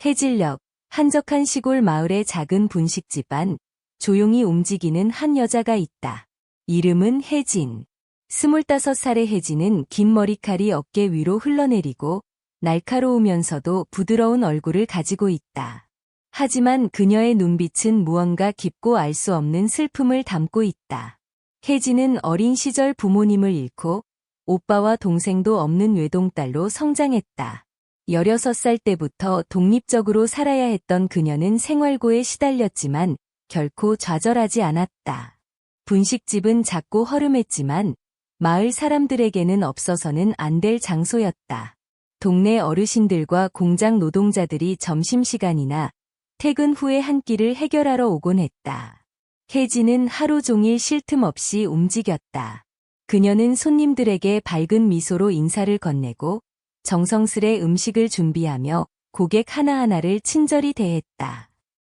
해질녘, 한적한 시골 마을의 작은 분식집 안, 조용히 움직이는 한 여자가 있다. 이름은 혜진. 25살의 혜진은 긴 머리칼이 어깨 위로 흘러내리고 날카로우면서도 부드러운 얼굴을 가지고 있다. 하지만 그녀의 눈빛은 무언가 깊고 알 수 없는 슬픔을 담고 있다. 혜진은 어린 시절 부모님을 잃고 오빠와 동생도 없는 외동딸로 성장했다. 16살 때부터 독립적으로 살아야 했던 그녀는 생활고에 시달렸지만 결코 좌절하지 않았다. 분식집은 작고 허름했지만 마을 사람들에게는 없어서는 안 될 장소였다. 동네 어르신들과 공장 노동자들이 점심시간이나 퇴근 후에 한 끼를 해결하러 오곤 했다. 혜진은 하루 종일 쉴 틈 없이 움직였다. 그녀는 손님들에게 밝은 미소로 인사를 건네고 정성스레 음식을 준비하며 고객 하나하나를 친절히 대했다.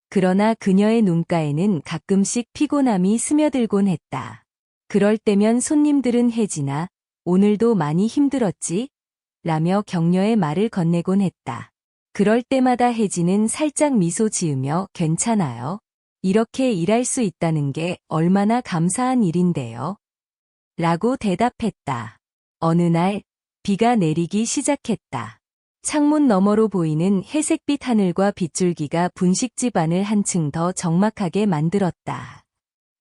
그러나 그녀의 눈가에는 가끔씩 피곤함이 스며들곤 했다. 그럴 때면 손님들은 혜진아, 오늘도 많이 힘들었지? 라며 격려의 말을 건네곤 했다. 그럴 때마다 혜진은 살짝 미소 지으며 괜찮아요. 이렇게 일할 수 있다는 게 얼마나 감사한 일인데요. 라고 대답했다. 어느 날, 비가 내리기 시작했다. 창문 너머로 보이는 회색빛 하늘과 빗줄기가 분식집 안을 한층 더 적막하게 만들었다.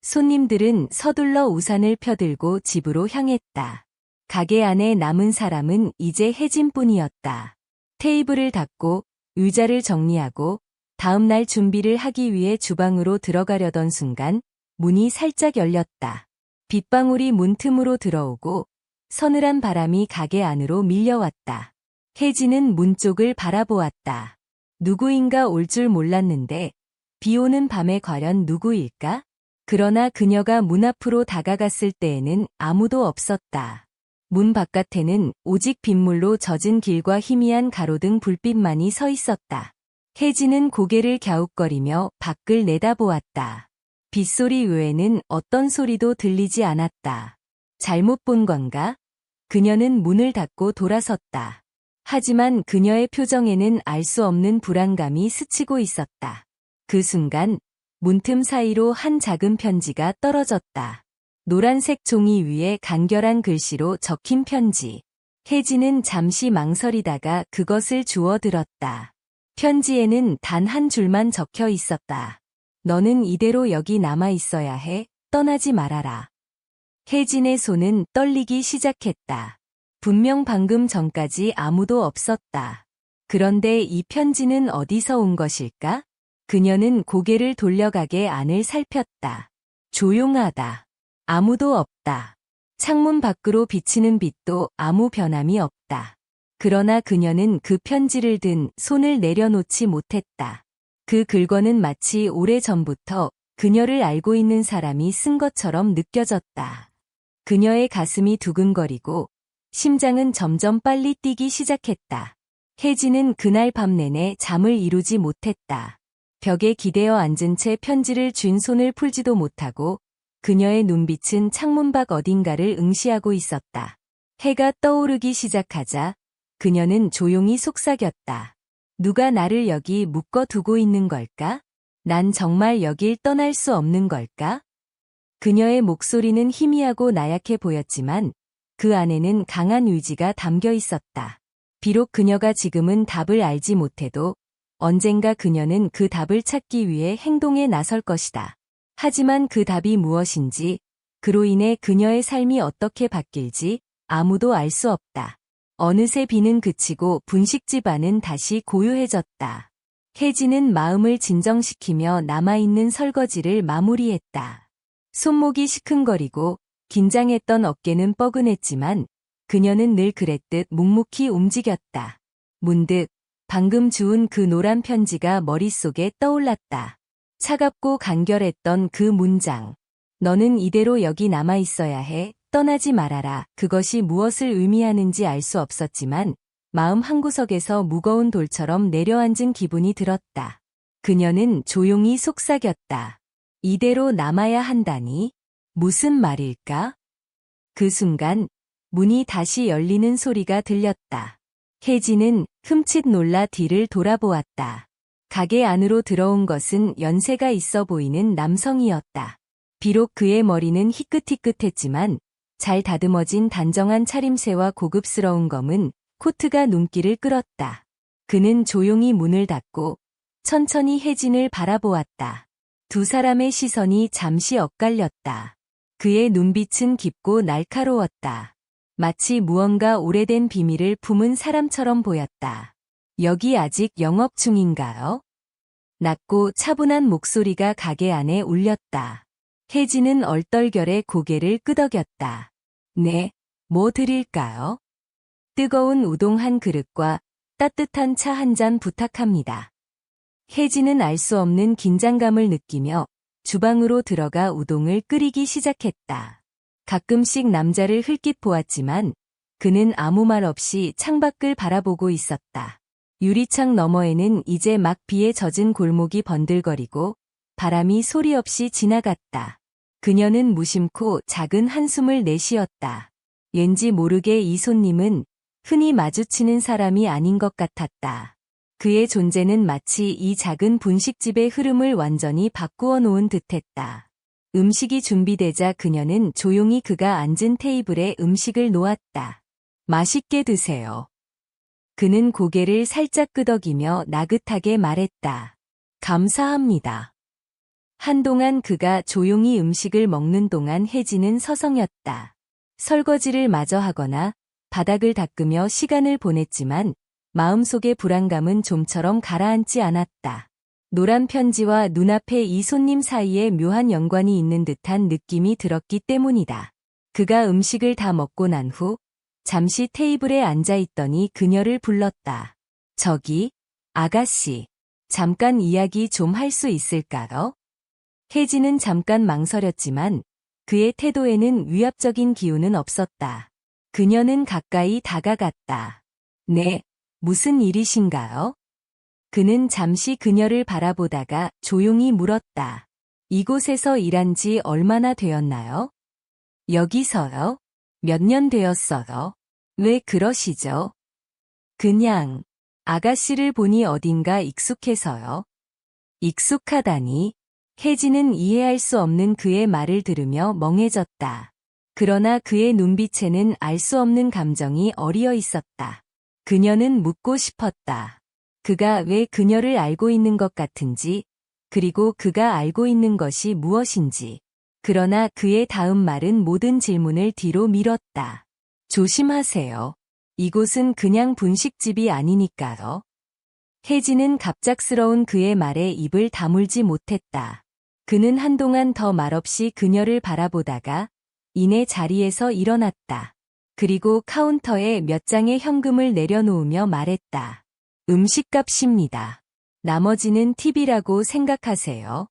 손님들은 서둘러 우산을 펴들고 집으로 향했다. 가게 안에 남은 사람은 이제 혜진뿐이었다. 테이블을 닦고 의자를 정리하고 다음날 준비를 하기 위해 주방으로 들어가려던 순간 문이 살짝 열렸다. 빗방울이 문틈으로 들어오고 서늘한 바람이 가게 안으로 밀려왔다. 혜진은 문 쪽을 바라보았다. 누구인가 올 줄 몰랐는데 비 오는 밤에 과연 누구일까? 그러나 그녀가 문 앞으로 다가갔을 때에는 아무도 없었다. 문 바깥에는 오직 빗물로 젖은 길과 희미한 가로등 불빛만이 서 있었다. 혜진은 고개를 갸웃거리며 밖을 내다보았다. 빗소리 외에는 어떤 소리도 들리지 않았다. 잘못 본 건가? 그녀는 문을 닫고 돌아섰다. 하지만 그녀의 표정에는 알 수 없는 불안감이 스치고 있었다. 그 순간 문틈 사이로 한 작은 편지가 떨어졌다. 노란색 종이 위에 간결한 글씨로 적힌 편지. 혜진은 잠시 망설이다가 그것을 주워 들었다. 편지에는 단 한 줄만 적혀 있었다. 너는 이대로 여기 남아 있어야 해. 떠나지 말아라. 혜진의 손은 떨리기 시작했다. 분명 방금 전까지 아무도 없었다. 그런데 이 편지는 어디서 온 것일까? 그녀는 고개를 돌려가게 안을 살폈다. 조용하다. 아무도 없다. 창문 밖으로 비치는 빛도 아무 변함이 없다. 그러나 그녀는 그 편지를 든 손을 내려놓지 못했다. 그 글권은 마치 오래전부터 그녀를 알고 있는 사람이 쓴 것처럼 느껴졌다. 그녀의 가슴이 두근거리고 심장은 점점 빨리 뛰기 시작했다. 혜진은 그날 밤 내내 잠을 이루지 못했다. 벽에 기대어 앉은 채 편지를 쥔 손을 풀지도 못하고 그녀의 눈빛은 창문 밖 어딘가를 응시하고 있었다. 해가 떠오르기 시작하자 그녀는 조용히 속삭였다. 누가 나를 여기 묶어두고 있는 걸까? 난 정말 여길 떠날 수 없는 걸까? 그녀의 목소리는 희미하고 나약해 보였지만 그 안에는 강한 의지가 담겨 있었다. 비록 그녀가 지금은 답을 알지 못해도 언젠가 그녀는 그 답을 찾기 위해 행동에 나설 것이다. 하지만 그 답이 무엇인지, 그로 인해 그녀의 삶이 어떻게 바뀔지 아무도 알 수 없다. 어느새 비는 그치고 분식집 안은 다시 고요해졌다. 혜진은 마음을 진정시키며 남아있는 설거지를 마무리했다. 손목이 시큰거리고 긴장했던 어깨는 뻐근했지만 그녀는 늘 그랬듯 묵묵히 움직였다. 문득 방금 주운 그 노란 편지가 머릿속에 떠올랐다. 차갑고 간결했던 그 문장. 너는 이대로 여기 남아 있어야 해. 떠나지 말아라. 그것이 무엇을 의미하는지 알 수 없었지만 마음 한구석에서 무거운 돌처럼 내려앉은 기분이 들었다. 그녀는 조용히 속삭였다. 이대로 남아야 한다니? 무슨 말일까? 그 순간 문이 다시 열리는 소리가 들렸다. 혜진은 흠칫 놀라 뒤를 돌아보았다. 가게 안으로 들어온 것은 연세가 있어 보이는 남성이었다. 비록 그의 머리는 희끗희끗했지만 잘 다듬어진 단정한 차림새와 고급스러운 검은 코트가 눈길을 끌었다. 그는 조용히 문을 닫고 천천히 혜진을 바라보았다. 두 사람의 시선이 잠시 엇갈렸다. 그의 눈빛은 깊고 날카로웠다. 마치 무언가 오래된 비밀을 품은 사람처럼 보였다. 여기 아직 영업 중인가요? 낮고 차분한 목소리가 가게 안에 울렸다. 혜진은 얼떨결에 고개를 끄덕였다. 네, 뭐 드릴까요? 뜨거운 우동 한 그릇과 따뜻한 차 한 잔 부탁합니다. 혜진은 알 수 없는 긴장감을 느끼며 주방으로 들어가 우동을 끓이기 시작했다. 가끔씩 남자를 흘낏 보았지만 그는 아무 말 없이 창밖을 바라보고 있었다. 유리창 너머에는 이제 막 비에 젖은 골목이 번들거리고 바람이 소리 없이 지나갔다. 그녀는 무심코 작은 한숨을 내쉬었다. 왠지 모르게 이 손님은 흔히 마주치는 사람이 아닌 것 같았다. 그의 존재는 마치 이 작은 분식집의 흐름을 완전히 바꾸어 놓은 듯했다. 음식이 준비되자 그녀는 조용히 그가 앉은 테이블에 음식을 놓았다. 맛있게 드세요. 그는 고개를 살짝 끄덕이며 나긋하게 말했다. 감사합니다. 한동안 그가 조용히 음식을 먹는 동안 혜진은 서성였다. 설거지를 마저 하거나 바닥을 닦으며 시간을 보냈지만 마음속의 불안감은 좀처럼 가라앉지 않았다. 노란 편지와 눈앞에 이 손님 사이에 묘한 연관이 있는 듯한 느낌이 들었기 때문이다. 그가 음식을 다 먹고 난 후 잠시 테이블에 앉아 있더니 그녀를 불렀다. 저기, 아가씨, 잠깐 이야기 좀 할 수 있을까요? 혜진은 잠깐 망설였지만 그의 태도에는 위압적인 기운은 없었다. 그녀는 가까이 다가갔다. 네, 무슨 일이신가요? 그는 잠시 그녀를 바라보다가 조용히 물었다. 이곳에서 일한 지 얼마나 되었나요? 여기서요? 몇 년 되었어요? 왜 그러시죠? 그냥 아가씨를 보니 어딘가 익숙해서요. 익숙하다니. 혜진은 이해할 수 없는 그의 말을 들으며 멍해졌다. 그러나 그의 눈빛에는 알 수 없는 감정이 어리어 있었다. 그녀는 묻고 싶었다. 그가 왜 그녀를 알고 있는 것 같은지, 그리고 그가 알고 있는 것이 무엇인지. 그러나 그의 다음 말은 모든 질문을 뒤로 미뤘다. 조심하세요. 이곳은 그냥 분식집이 아니니까요. 혜진은 갑작스러운 그의 말에 입을 다물지 못했다. 그는 한동안 더 말없이 그녀를 바라보다가 이내 자리에서 일어났다. 그리고 카운터에 몇 장의 현금을 내려놓으며 말했다. 음식값입니다. 나머지는 팁이라고 생각하세요.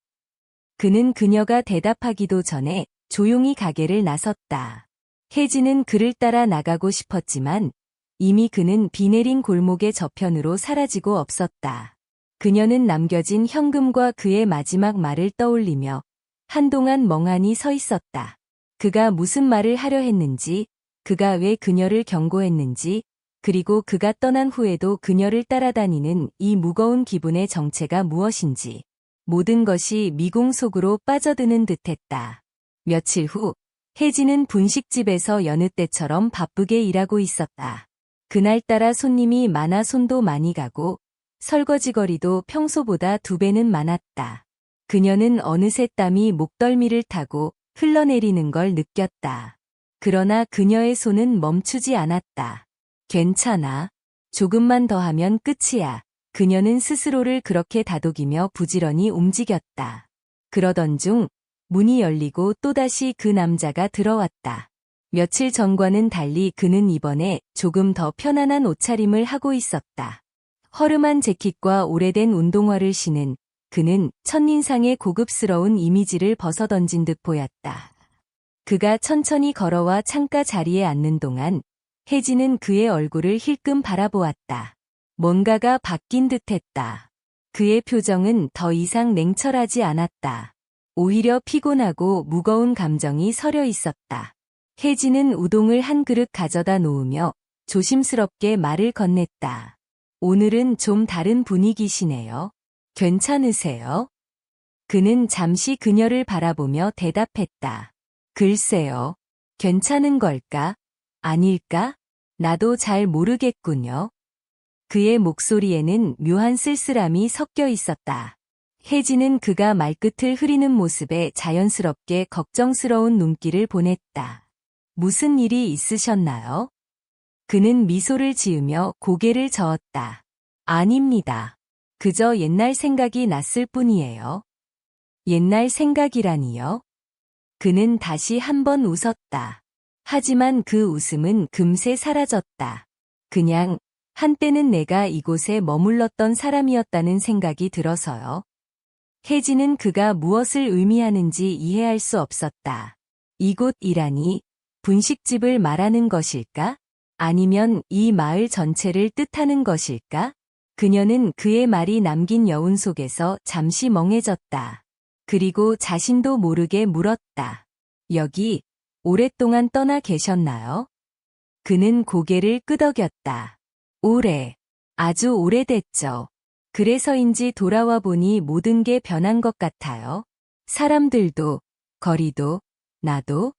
그는 그녀가 대답하기도 전에 조용히 가게를 나섰다. 혜진은 그를 따라 나가고 싶었지만 이미 그는 비 내린 골목의 저편으로 사라지고 없었다. 그녀는 남겨진 현금과 그의 마지막 말을 떠올리며 한동안 멍하니 서 있었다. 그가 무슨 말을 하려 했는지, 그가 왜 그녀를 경고했는지, 그리고 그가 떠난 후에도 그녀를 따라다니는 이 무거운 기분의 정체가 무엇인지. 모든 것이 미궁 속으로 빠져드는 듯했다. 며칠 후, 혜진은 분식집에서 여느 때처럼 바쁘게 일하고 있었다. 그날따라 손님이 많아 손도 많이 가고 설거지거리도 평소보다 2배는 많았다. 그녀는 어느새 땀이 목덜미를 타고 흘러내리는 걸 느꼈다. 그러나 그녀의 손은 멈추지 않았다. 괜찮아. 조금만 더 하면 끝이야. 그녀는 스스로를 그렇게 다독이며 부지런히 움직였다. 그러던 중 문이 열리고 또다시 그 남자가 들어왔다. 며칠 전과는 달리 그는 이번에 조금 더 편안한 옷차림을 하고 있었다. 허름한 재킷과 오래된 운동화를 신은 그는 첫인상의 고급스러운 이미지를 벗어던진 듯 보였다. 그가 천천히 걸어와 창가 자리에 앉는 동안 혜진은 그의 얼굴을 힐끔 바라보았다. 뭔가가 바뀐 듯했다. 그의 표정은 더 이상 냉철하지 않았다. 오히려 피곤하고 무거운 감정이 서려 있었다. 혜진은 우동을 한 그릇 가져다 놓으며 조심스럽게 말을 건넸다. 오늘은 좀 다른 분위기시네요. 괜찮으세요? 그는 잠시 그녀를 바라보며 대답했다. 글쎄요. 괜찮은 걸까? 아닐까? 나도 잘 모르겠군요. 그의 목소리에는 묘한 쓸쓸함이 섞여 있었다. 혜진은 그가 말끝을 흐리는 모습에 자연스럽게 걱정스러운 눈길을 보냈다. 무슨 일이 있으셨나요? 그는 미소를 지으며 고개를 저었다. 아닙니다. 그저 옛날 생각이 났을 뿐이에요. 옛날 생각이라니요? 그는 다시 한번 웃었다. 하지만 그 웃음은 금세 사라졌다. 그냥 한때는 내가 이곳에 머물렀던 사람이었다는 생각이 들어서요. 혜진은 그가 무엇을 의미하는지 이해할 수 없었다. 이곳이라니 분식집을 말하는 것일까? 아니면 이 마을 전체를 뜻하는 것일까? 그녀는 그의 말이 남긴 여운 속에서 잠시 멍해졌다. 그리고 자신도 모르게 물었다. 여기 오랫동안 떠나 계셨나요? 그는 고개를 끄덕였다. 오래, 아주 오래됐죠. 그래서인지 돌아와 보니 모든 게 변한 것 같아요. 사람들도, 거리도, 나도.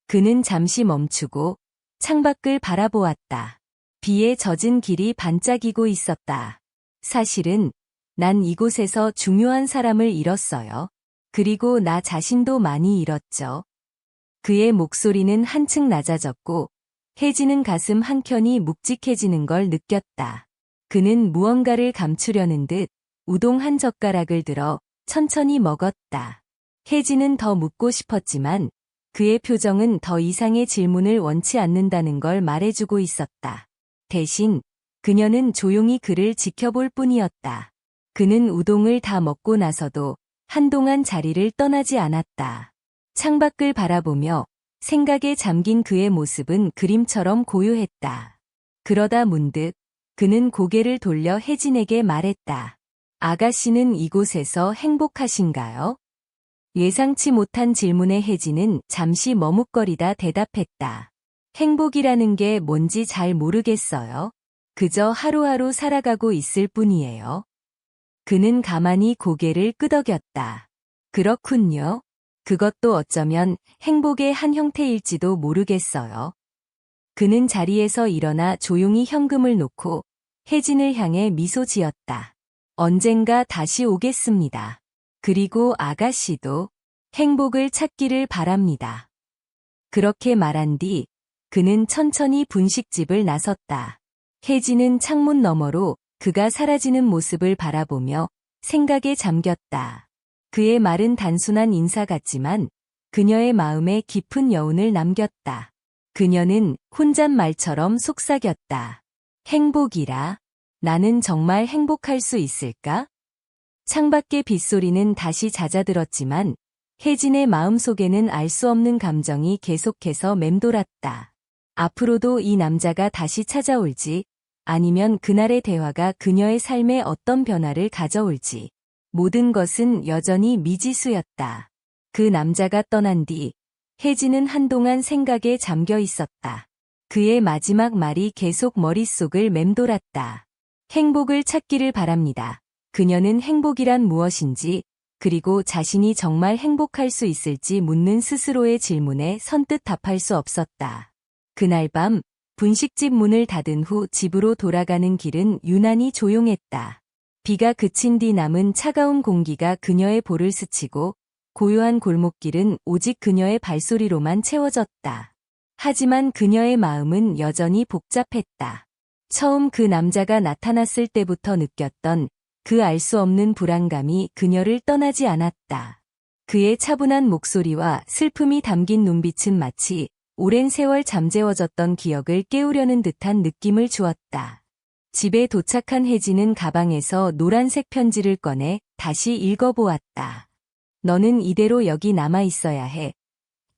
그는 잠시 멈추고 창밖을 바라보았다. 비에 젖은 길이 반짝이고 있었다. 사실은 난 이곳에서 중요한 사람을 잃었어요. 그리고 나 자신도 많이 잃었죠. 그의 목소리는 한층 낮아졌고 혜진은 가슴 한켠이 묵직해지는 걸 느꼈다. 그는 무언가를 감추려는 듯 우동 한 젓가락을 들어 천천히 먹었다. 혜진은 더 묻고 싶었지만 그의 표정은 더 이상의 질문을 원치 않는다는 걸 말해주고 있었다. 대신 그녀는 조용히 그를 지켜볼 뿐이었다. 그는 우동을 다 먹고 나서도 한동안 자리를 떠나지 않았다. 창밖을 바라보며 생각에 잠긴 그의 모습은 그림처럼 고요했다. 그러다 문득 그는 고개를 돌려 혜진에게 말했다. 아가씨는 이곳에서 행복하신가요? 예상치 못한 질문에 혜진은 잠시 머뭇거리다 대답했다. 행복이라는 게 뭔지 잘 모르겠어요. 그저 하루하루 살아가고 있을 뿐이에요. 그는 가만히 고개를 끄덕였다. 그렇군요. 그것도 어쩌면 행복의 한 형태일지도 모르겠어요. 그는 자리에서 일어나 조용히 현금을 놓고 혜진을 향해 미소 지었다. 언젠가 다시 오겠습니다. 그리고 아가씨도 행복을 찾기를 바랍니다. 그렇게 말한 뒤 그는 천천히 분식집을 나섰다. 혜진은 창문 너머로 그가 사라지는 모습을 바라보며 생각에 잠겼다. 그의 말은 단순한 인사 같지만 그녀의 마음에 깊은 여운을 남겼다. 그녀는 혼잣말처럼 속삭였다. 행복이라. 나는 정말 행복할 수 있을까? 창밖의 빗소리는 다시 잦아들었지만 혜진의 마음속에는 알 수 없는 감정이 계속해서 맴돌았다. 앞으로도 이 남자가 다시 찾아올지 아니면 그날의 대화가 그녀의 삶에 어떤 변화를 가져올지 모든 것은 여전히 미지수였다. 그 남자가 떠난 뒤 혜진은 한동안 생각에 잠겨 있었다. 그의 마지막 말이 계속 머릿속을 맴돌았다. 행복을 찾기를 바랍니다. 그녀는 행복이란 무엇인지 그리고 자신이 정말 행복할 수 있을지 묻는 스스로의 질문에 선뜻 답할 수 없었다. 그날 밤 분식집 문을 닫은 후 집으로 돌아가는 길은 유난히 조용했다. 비가 그친 뒤 남은 차가운 공기가 그녀의 볼을 스치고 고요한 골목길은 오직 그녀의 발소리로만 채워졌다. 하지만 그녀의 마음은 여전히 복잡했다. 처음 그 남자가 나타났을 때부터 느꼈던 그 알 수 없는 불안감이 그녀를 떠나지 않았다. 그의 차분한 목소리와 슬픔이 담긴 눈빛은 마치 오랜 세월 잠재워졌던 기억을 깨우려는 듯한 느낌을 주었다. 집에 도착한 혜진은 가방에서 노란색 편지를 꺼내 다시 읽어보았다. 너는 이대로 여기 남아 있어야 해.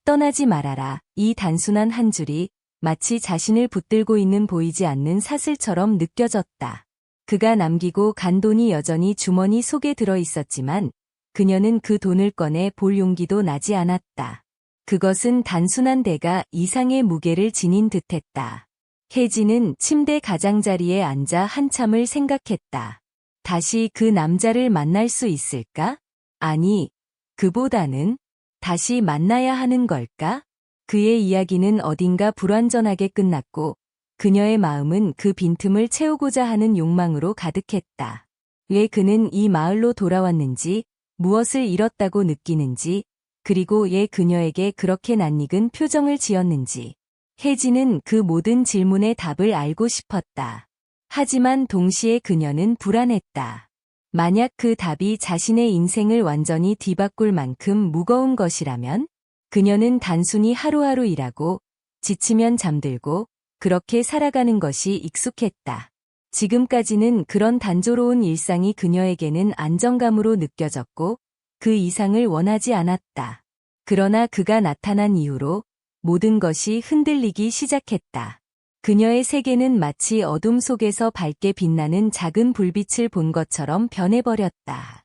떠나지 말아라. 이 단순한 한 줄이 마치 자신을 붙들고 있는 보이지 않는 사슬처럼 느껴졌다. 그가 남기고 간 돈이 여전히 주머니 속에 들어 있었지만 그녀는 그 돈을 꺼내 볼 용기도 나지 않았다. 그것은 단순한 대가 이상의 무게를 지닌 듯했다. 혜진은 침대 가장자리에 앉아 한참을 생각했다. 다시 그 남자를 만날 수 있을까? 아니, 그보다는 다시 만나야 하는 걸까? 그의 이야기는 어딘가 불완전하게 끝났고 그녀의 마음은 그 빈틈을 채우고자 하는 욕망으로 가득했다. 왜 그는 이 마을로 돌아왔는지, 무엇을 잃었다고 느끼는지, 그리고 왜 그녀에게 그렇게 낯익은 표정을 지었는지. 혜진은 그 모든 질문의 답을 알고 싶었다. 하지만 동시에 그녀는 불안했다. 만약 그 답이 자신의 인생을 완전히 뒤바꿀 만큼 무거운 것이라면 그녀는 단순히 하루하루 일하고 지치면 잠들고 그렇게 살아가는 것이 익숙했다. 지금까지는 그런 단조로운 일상이 그녀에게는 안정감으로 느껴졌고 그 이상을 원하지 않았다. 그러나 그가 나타난 이후로 모든 것이 흔들리기 시작했다. 그녀의 세계는 마치 어둠 속에서 밝게 빛나는 작은 불빛을 본 것처럼 변해버렸다.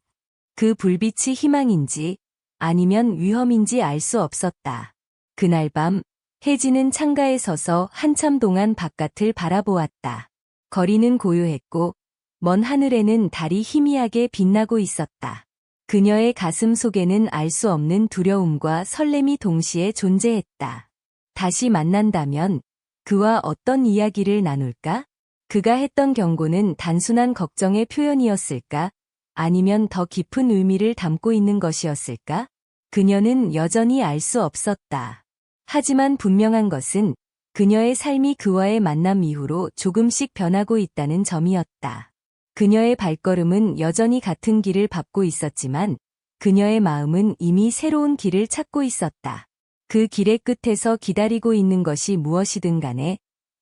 그 불빛이 희망인지 아니면 위험인지 알 수 없었다. 그날 밤 혜진은 창가에 서서 한참 동안 바깥을 바라보았다. 거리는 고요했고 먼 하늘에는 달이 희미하게 빛나고 있었다. 그녀의 가슴 속에는 알 수 없는 두려움과 설렘이 동시에 존재했다. 다시 만난다면 그와 어떤 이야기를 나눌까? 그가 했던 경고는 단순한 걱정의 표현이었을까? 아니면 더 깊은 의미를 담고 있는 것이었을까? 그녀는 여전히 알 수 없었다. 하지만 분명한 것은 그녀의 삶이 그와의 만남 이후로 조금씩 변하고 있다는 점이었다. 그녀의 발걸음은 여전히 같은 길을 밟고 있었지만 그녀의 마음은 이미 새로운 길을 찾고 있었다. 그 길의 끝에서 기다리고 있는 것이 무엇이든 간에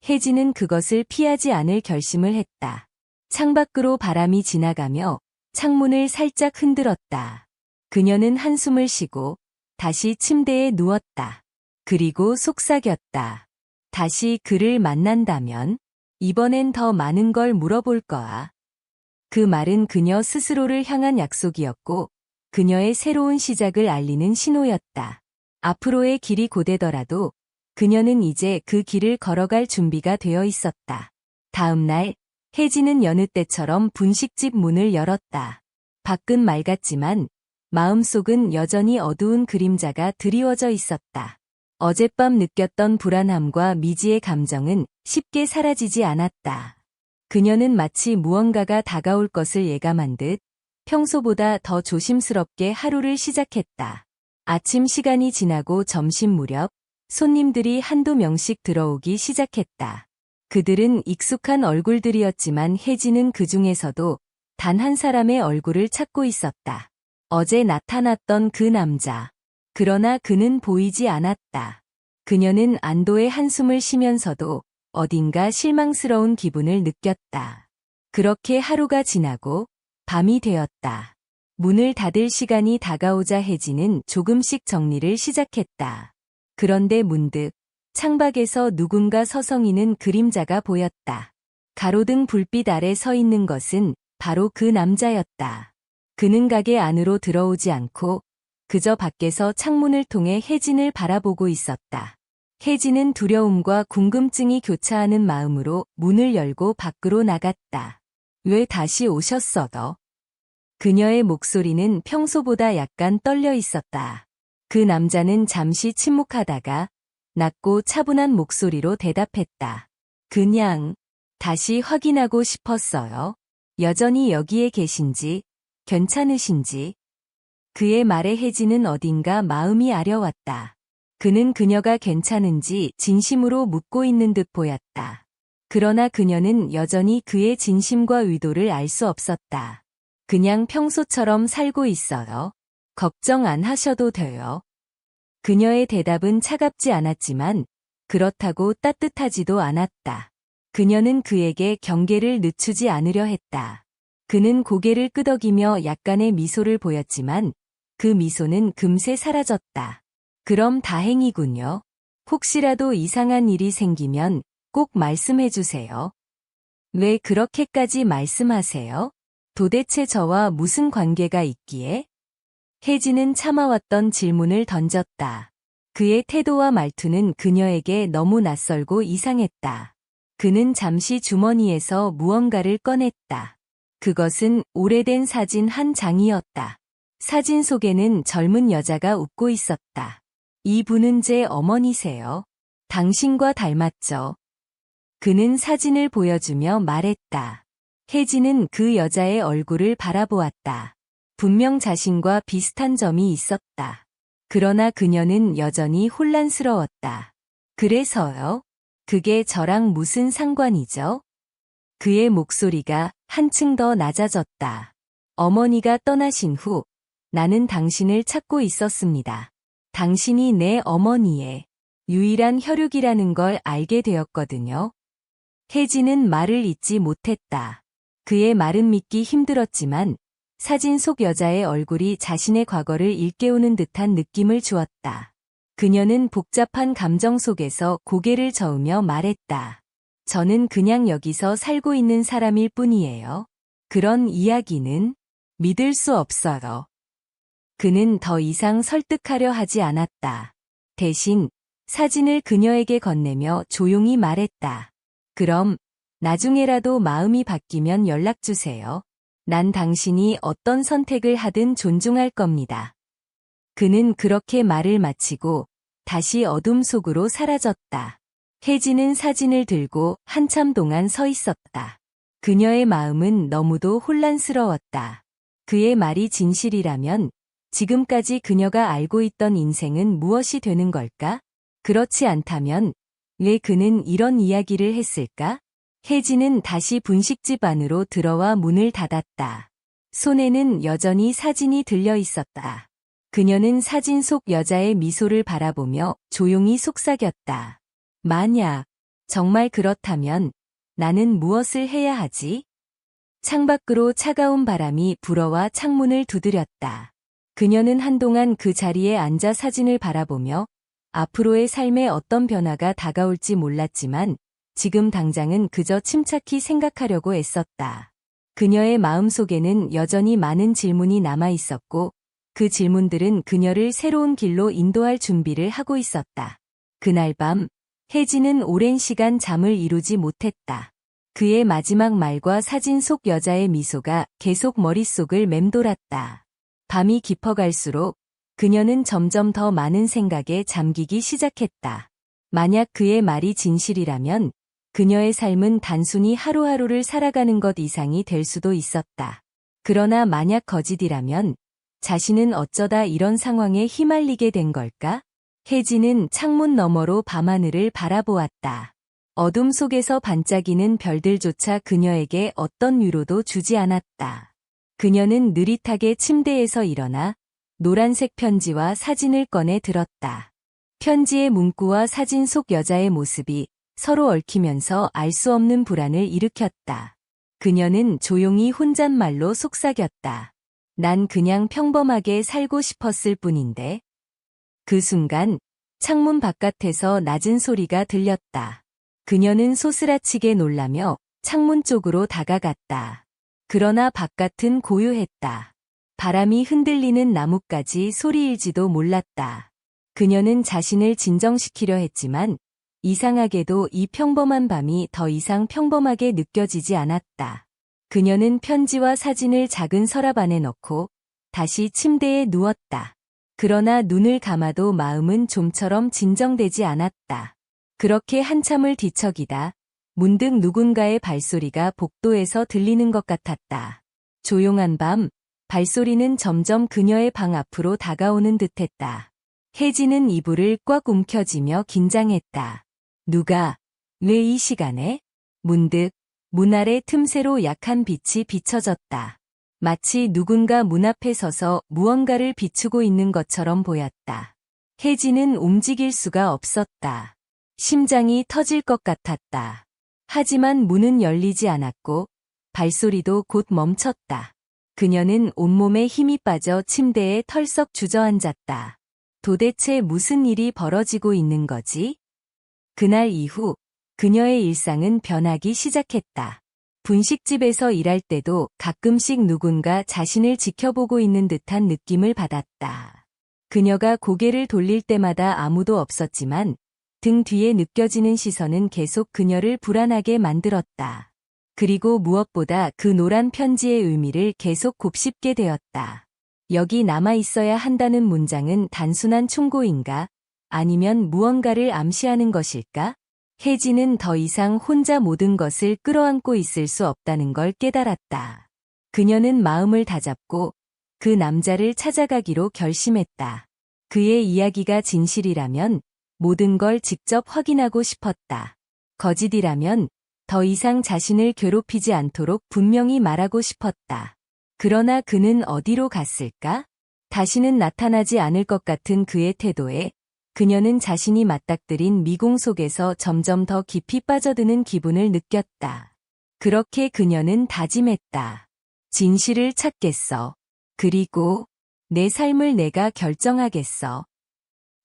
혜진은 그것을 피하지 않을 결심을 했다. 창밖으로 바람이 지나가며 창문을 살짝 흔들었다. 그녀는 한숨을 쉬고 다시 침대에 누웠다. 그리고 속삭였다. 다시 그를 만난다면 이번엔 더 많은 걸 물어볼 거야. 그 말은 그녀 스스로를 향한 약속이었고 그녀의 새로운 시작을 알리는 신호였다. 앞으로의 길이 고되더라도 그녀는 이제 그 길을 걸어갈 준비가 되어 있었다. 다음 날 혜진은 여느 때처럼 분식집 문을 열었다. 밖은 맑았지만 마음속은 여전히 어두운 그림자가 드리워져 있었다. 어젯밤 느꼈던 불안함과 미지의 감정은 쉽게 사라지지 않았다. 그녀는 마치 무언가가 다가올 것을 예감한 듯 평소보다 더 조심스럽게 하루를 시작했다. 아침 시간이 지나고 점심 무렵 손님들이 한두 명씩 들어오기 시작했다. 그들은 익숙한 얼굴들이었지만 혜진은 그 중에서도 단 한 사람의 얼굴을 찾고 있었다. 어제 나타났던 그 남자. 그러나 그는 보이지 않았다. 그녀는 안도의 한숨을 쉬면서도 어딘가 실망스러운 기분을 느꼈다. 그렇게 하루가 지나고 밤이 되었다. 문을 닫을 시간이 다가오자 혜진은 조금씩 정리를 시작했다. 그런데 문득 창밖에서 누군가 서성이는 그림자가 보였다. 가로등 불빛 아래 서 있는 것은 바로 그 남자였다. 그는 가게 안으로 들어오지 않고 그저 밖에서 창문을 통해 혜진을 바라보고 있었다. 혜진은 두려움과 궁금증이 교차하는 마음으로 문을 열고 밖으로 나갔다. 왜 다시 오셨어, 너? 그녀의 목소리는 평소보다 약간 떨려 있었다. 그 남자는 잠시 침묵하다가 낮고 차분한 목소리로 대답했다. 그냥 다시 확인하고 싶었어요. 여전히 여기에 계신지, 괜찮으신지. 그의 말에 혜진은 어딘가 마음이 아려왔다. 그는 그녀가 괜찮은지 진심으로 묻고 있는 듯 보였다. 그러나 그녀는 여전히 그의 진심과 의도를 알 수 없었다. 그냥 평소처럼 살고 있어요. 걱정 안 하셔도 돼요. 그녀의 대답은 차갑지 않았지만 그렇다고 따뜻하지도 않았다. 그녀는 그에게 경계를 늦추지 않으려 했다. 그는 고개를 끄덕이며 약간의 미소를 보였지만 그 미소는 금세 사라졌다. 그럼 다행이군요. 혹시라도 이상한 일이 생기면 꼭 말씀해 주세요. 왜 그렇게까지 말씀하세요? 도대체 저와 무슨 관계가 있기에? 혜진은 참아왔던 질문을 던졌다. 그의 태도와 말투는 그녀에게 너무 낯설고 이상했다. 그는 잠시 주머니에서 무언가를 꺼냈다. 그것은 오래된 사진 한 장이었다. 사진 속에는 젊은 여자가 웃고 있었다. 이 분은 제 어머니세요. 당신과 닮았죠. 그는 사진을 보여주며 말했다. 혜진은 그 여자의 얼굴을 바라보았다. 분명 자신과 비슷한 점이 있었다. 그러나 그녀는 여전히 혼란스러웠다. 그래서요? 그게 저랑 무슨 상관이죠? 그의 목소리가 한층 더 낮아졌다. 어머니가 떠나신 후 나는 당신을 찾고 있었습니다. 당신이 내 어머니의 유일한 혈육이라는 걸 알게 되었거든요. 혜진은 말을 잇지 못했다. 그의 말은 믿기 힘들었지만 사진 속 여자의 얼굴이 자신의 과거를 일깨우는 듯한 느낌을 주었다. 그녀는 복잡한 감정 속에서 고개를 저으며 말했다. 저는 그냥 여기서 살고 있는 사람일 뿐이에요. 그런 이야기는 믿을 수 없어요. 그는 더 이상 설득하려 하지 않았다. 대신 사진을 그녀에게 건네며 조용히 말했다. 그럼 나중에라도 마음이 바뀌면 연락주세요. 난 당신이 어떤 선택을 하든 존중할 겁니다. 그는 그렇게 말을 마치고 다시 어둠 속으로 사라졌다. 혜진은 사진을 들고 한참 동안 서 있었다. 그녀의 마음은 너무도 혼란스러웠다. 그의 말이 진실이라면 지금까지 그녀가 알고 있던 인생은 무엇이 되는 걸까? 그렇지 않다면 왜 그는 이런 이야기를 했을까? 혜진은 다시 분식집 안으로 들어와 문을 닫았다. 손에는 여전히 사진이 들려 있었다. 그녀는 사진 속 여자의 미소를 바라보며 조용히 속삭였다. 만약 정말 그렇다면 나는 무엇을 해야 하지? 창밖으로 차가운 바람이 불어와 창문을 두드렸다. 그녀는 한동안 그 자리에 앉아 사진을 바라보며 앞으로의 삶에 어떤 변화가 다가올지 몰랐지만 지금 당장은 그저 침착히 생각하려고 애썼다. 그녀의 마음속에는 여전히 많은 질문이 남아 있었고 그 질문들은 그녀를 새로운 길로 인도할 준비를 하고 있었다. 그날 밤 혜진은 오랜 시간 잠을 이루지 못했다. 그의 마지막 말과 사진 속 여자의 미소가 계속 머릿속을 맴돌았다. 밤이 깊어갈수록 그녀는 점점 더 많은 생각에 잠기기 시작했다. 만약 그의 말이 진실이라면 그녀의 삶은 단순히 하루하루를 살아가는 것 이상이 될 수도 있었다. 그러나 만약 거짓이라면 자신은 어쩌다 이런 상황에 휘말리게 된 걸까? 혜진은 창문 너머로 밤하늘을 바라보았다. 어둠 속에서 반짝이는 별들조차 그녀에게 어떤 위로도 주지 않았다. 그녀는 느릿하게 침대에서 일어나 노란색 편지와 사진을 꺼내 들었다. 편지의 문구와 사진 속 여자의 모습이 서로 얽히면서 알 수 없는 불안을 일으켰다. 그녀는 조용히 혼잣말로 속삭였다. 난 그냥 평범하게 살고 싶었을 뿐인데. 그 순간 창문 바깥에서 낮은 소리가 들렸다. 그녀는 소스라치게 놀라며 창문 쪽으로 다가갔다. 그러나 바깥은 고요했다. 바람이 흔들리는 나뭇가지 소리일지도 몰랐다. 그녀는 자신을 진정시키려 했지만 이상하게도 이 평범한 밤이 더 이상 평범하게 느껴지지 않았다. 그녀는 편지와 사진을 작은 서랍 안에 넣고 다시 침대에 누웠다. 그러나 눈을 감아도 마음은 좀처럼 진정되지 않았다. 그렇게 한참을 뒤척이다 문득 누군가의 발소리가 복도에서 들리는 것 같았다. 조용한 밤, 발소리는 점점 그녀의 방 앞으로 다가오는 듯했다. 혜진은 이불을 꽉 움켜쥐며 긴장했다. 누가, 왜 이 시간에? 문득 문 아래 틈새로 약한 빛이 비춰졌다. 마치 누군가 문 앞에 서서 무언가를 비추고 있는 것처럼 보였다. 혜진은 움직일 수가 없었다. 심장이 터질 것 같았다. 하지만 문은 열리지 않았고 발소리도 곧 멈췄다. 그녀는 온몸에 힘이 빠져 침대에 털썩 주저앉았다. 도대체 무슨 일이 벌어지고 있는 거지? 그날 이후 그녀의 일상은 변하기 시작했다. 분식집에서 일할 때도 가끔씩 누군가 자신을 지켜보고 있는 듯한 느낌을 받았다. 그녀가 고개를 돌릴 때마다 아무도 없었지만 등 뒤에 느껴지는 시선은 계속 그녀를 불안하게 만들었다. 그리고 무엇보다 그 노란 편지의 의미를 계속 곱씹게 되었다. 여기 남아 있어야 한다는 문장은 단순한 충고인가? 아니면 무언가를 암시하는 것일까? 혜진은 더 이상 혼자 모든 것을 끌어안고 있을 수 없다는 걸 깨달았다. 그녀는 마음을 다잡고 그 남자를 찾아가기로 결심했다. 그의 이야기가 진실이라면 모든 걸 직접 확인하고 싶었다. 거짓이라면 더 이상 자신을 괴롭히지 않도록 분명히 말하고 싶었다. 그러나 그는 어디로 갔을까? 다시는 나타나지 않을 것 같은 그의 태도에 그녀는 자신이 맞닥뜨린 미궁 속에서 점점 더 깊이 빠져드는 기분을 느꼈다. 그렇게 그녀는 다짐했다. 진실을 찾겠어. 그리고 내 삶을 내가 결정하겠어.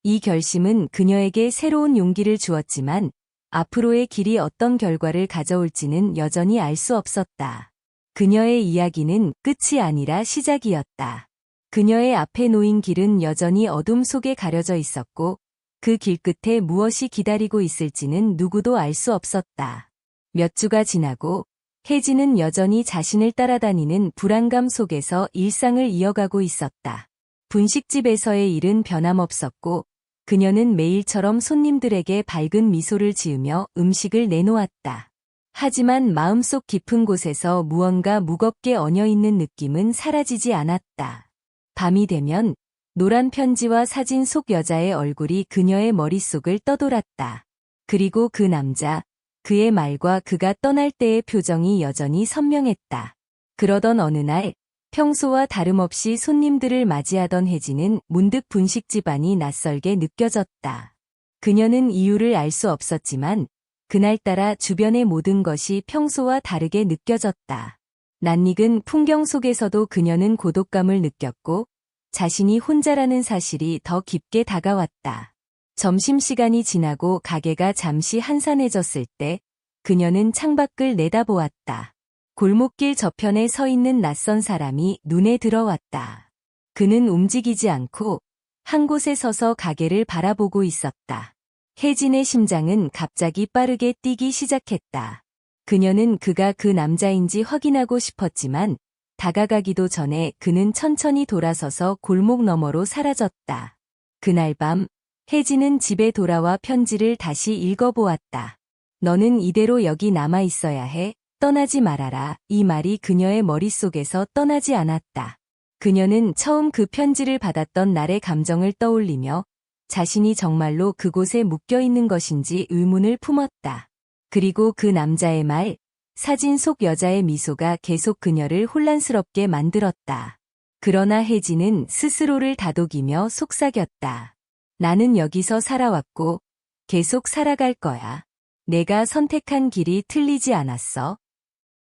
이 결심은 그녀에게 새로운 용기를 주었지만 앞으로의 길이 어떤 결과를 가져올지는 여전히 알 수 없었다. 그녀의 이야기는 끝이 아니라 시작이었다. 그녀의 앞에 놓인 길은 여전히 어둠 속에 가려져 있었고 그 길 끝에 무엇이 기다리고 있을지는 누구도 알 수 없었다. 몇 주가 지나고 혜진은 여전히 자신을 따라다니는 불안감 속에서 일상을 이어가고 있었다. 분식집에서의 일은 변함없었고 그녀는 매일처럼 손님들에게 밝은 미소를 지으며 음식을 내놓았다. 하지만 마음속 깊은 곳에서 무언가 무겁게 얹어있는 느낌은 사라지지 않았다. 밤이 되면 노란 편지와 사진 속 여자의 얼굴이 그녀의 머릿속을 떠돌았다. 그리고 그 남자, 그의 말과 그가 떠날 때의 표정이 여전히 선명했다. 그러던 어느 날, 평소와 다름없이 손님들을 맞이하던 혜진은 문득 분식집 안이 낯설게 느껴졌다. 그녀는 이유를 알 수 없었지만 그날따라 주변의 모든 것이 평소와 다르게 느껴졌다. 낯익은 풍경 속에서도 그녀는 고독감을 느꼈고 자신이 혼자라는 사실이 더 깊게 다가왔다. 점심시간이 지나고 가게가 잠시 한산해졌을 때 그녀는 창밖을 내다보았다. 골목길 저편에 서 있는 낯선 사람이 눈에 들어왔다. 그는 움직이지 않고 한 곳에 서서 가게를 바라보고 있었다. 혜진의 심장은 갑자기 빠르게 뛰기 시작했다. 그녀는 그가 그 남자인지 확인하고 싶었지만 다가가기도 전에 그는 천천히 돌아서서 골목 너머로 사라졌다. 그날 밤 혜진은 집에 돌아와 편지를 다시 읽어보았다. 너는 이대로 여기 남아 있어야 해. 떠나지 말아라. 이 말이 그녀의 머릿속에서 떠나지 않았다. 그녀는 처음 그 편지를 받았던 날의 감정을 떠올리며 자신이 정말로 그곳에 묶여 있는 것인지 의문을 품었다. 그리고 그 남자의 말, 사진 속 여자의 미소가 계속 그녀를 혼란스럽게 만들었다. 그러나 혜진은 스스로를 다독이며 속삭였다. 나는 여기서 살아왔고 계속 살아갈 거야. 내가 선택한 길이 틀리지 않았어.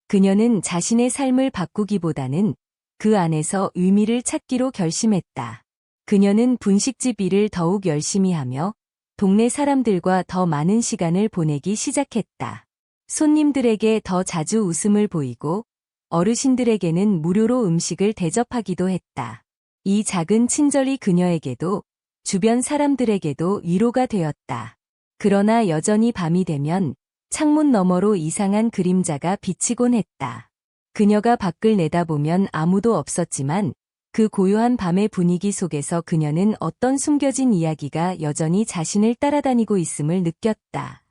그녀는 자신의 삶을 바꾸기보다는 그 안에서 의미를 찾기로 결심했다. 그녀는 분식집 일을 더욱 열심히 하며 동네 사람들과 더 많은 시간을 보내기 시작했다. 손님들에게 더 자주 웃음을 보이고 어르신들에게는 무료로 음식을 대접하기도 했다. 이 작은 친절이 그녀에게도 주변 사람들에게도 위로가 되었다. 그러나 여전히 밤이 되면 창문 너머로 이상한 그림자가 비치곤 했다. 그녀가 밖을 내다보면 아무도 없었지만 그 고요한 밤의 분위기 속에서 그녀는 어떤 숨겨진 이야기가 여전히 자신을 따라다니고 있음을 느꼈다.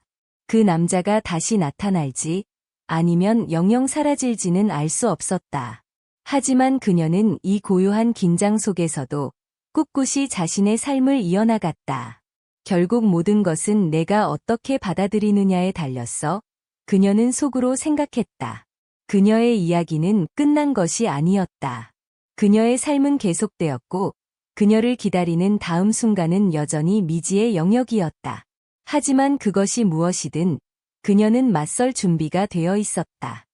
그 남자가 다시 나타날지 아니면 영영 사라질지는 알 수 없었다. 하지만 그녀는 이 고요한 긴장 속에서도 꿋꿋이 자신의 삶을 이어나갔다. 결국 모든 것은 내가 어떻게 받아들이느냐에 달렸어. 그녀는 속으로 생각했다. 그녀의 이야기는 끝난 것이 아니었다. 그녀의 삶은 계속되었고 그녀를 기다리는 다음 순간은 여전히 미지의 영역이었다. 하지만 그것이 무엇이든 그녀는 맞설 준비가 되어 있었다.